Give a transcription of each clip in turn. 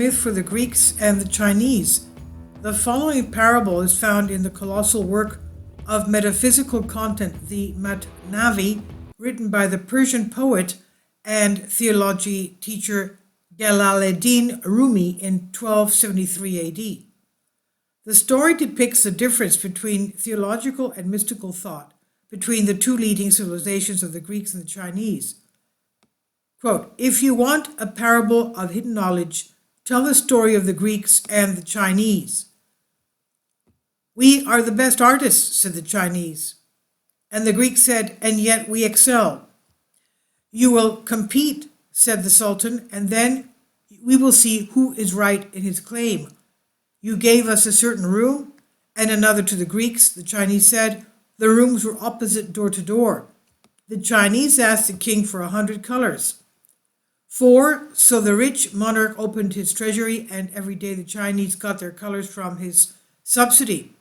myth for the Greeks and the Chinese. The following parable is found in the colossal work of metaphysical content, the Matnavi, written by the Persian poet and theology teacher Jalaluddin Rumi in 1273 AD. The story depicts the difference between theological and mystical thought between the two leading civilizations of the Greeks and the Chinese. Quote, "If you want a parable of hidden knowledge, tell the story of the Greeks and the Chinese." "We are the best artists," said the Chinese. And the Greeks said, "And yet we excel." "You will compete," said the Sultan, "and then we will see who is right in his claim. You gave us a certain room and another to the Greeks," the Chinese said. The rooms were opposite door to door. The Chinese asked the king for 100 colors. 4, so the rich monarch opened his treasury, and every day the Chinese got their colors from his subsidy.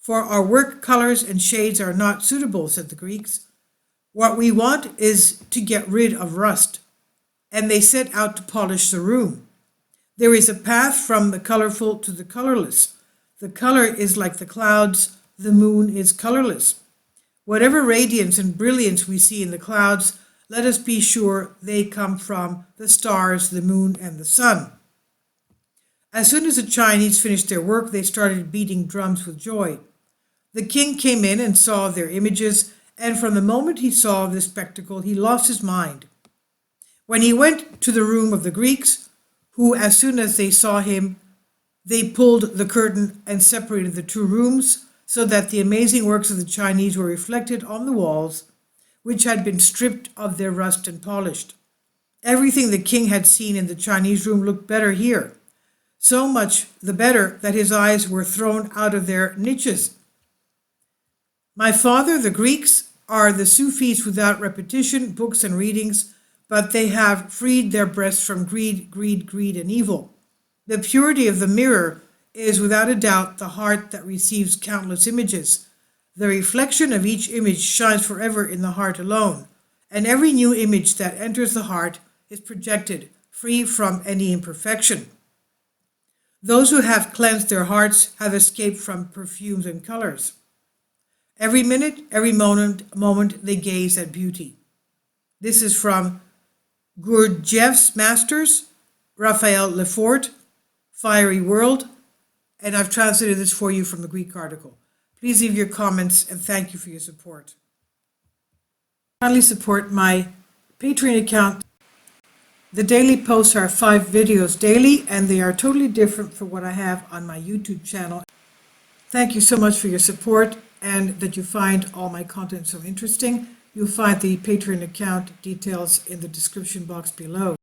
"For our work, colors and shades are not suitable," said the Greeks. "What we want is to get rid of rust." And they set out to polish the room. There is a path from the colorful to the colorless. The color is like the clouds, the moon is colorless. Whatever radiance and brilliance we see in the clouds, let us be sure they come from the stars, the moon, and the sun. As soon as the Chinese finished their work, they started beating drums with joy. The king came in and saw their images, and from the moment he saw this spectacle, he lost his mind. When he went to the room of the Greeks, who, as soon as they saw him, they pulled the curtain and separated the two rooms, so that the amazing works of the Chinese were reflected on the walls, which had been stripped of their rust and polished. Everything the king had seen in the Chinese room looked better here, so much the better that his eyes were thrown out of their niches. "My father, the Greeks, are the Sufis without repetition, books and readings, but they have freed their breasts from greed, and evil. The purity of the mirror is without a doubt the heart that receives countless images. The reflection of each image shines forever in the heart alone, and every new image that enters the heart is projected, free from any imperfection. Those who have cleansed their hearts have escaped from perfumes and colors. Every minute, every moment they gaze at beauty." This is from Gurdjieff's Masters, Raphael Lefort, Fiery World, and I've translated this for you from the Greek article. Please leave your comments, and thank you for your support. Kindly support my Patreon account. The daily posts are 5 videos daily, and they are totally different from what I have on my YouTube channel. Thank you so much for your support, and that you find all my content so interesting. You'll find the Patreon account details in the description box below.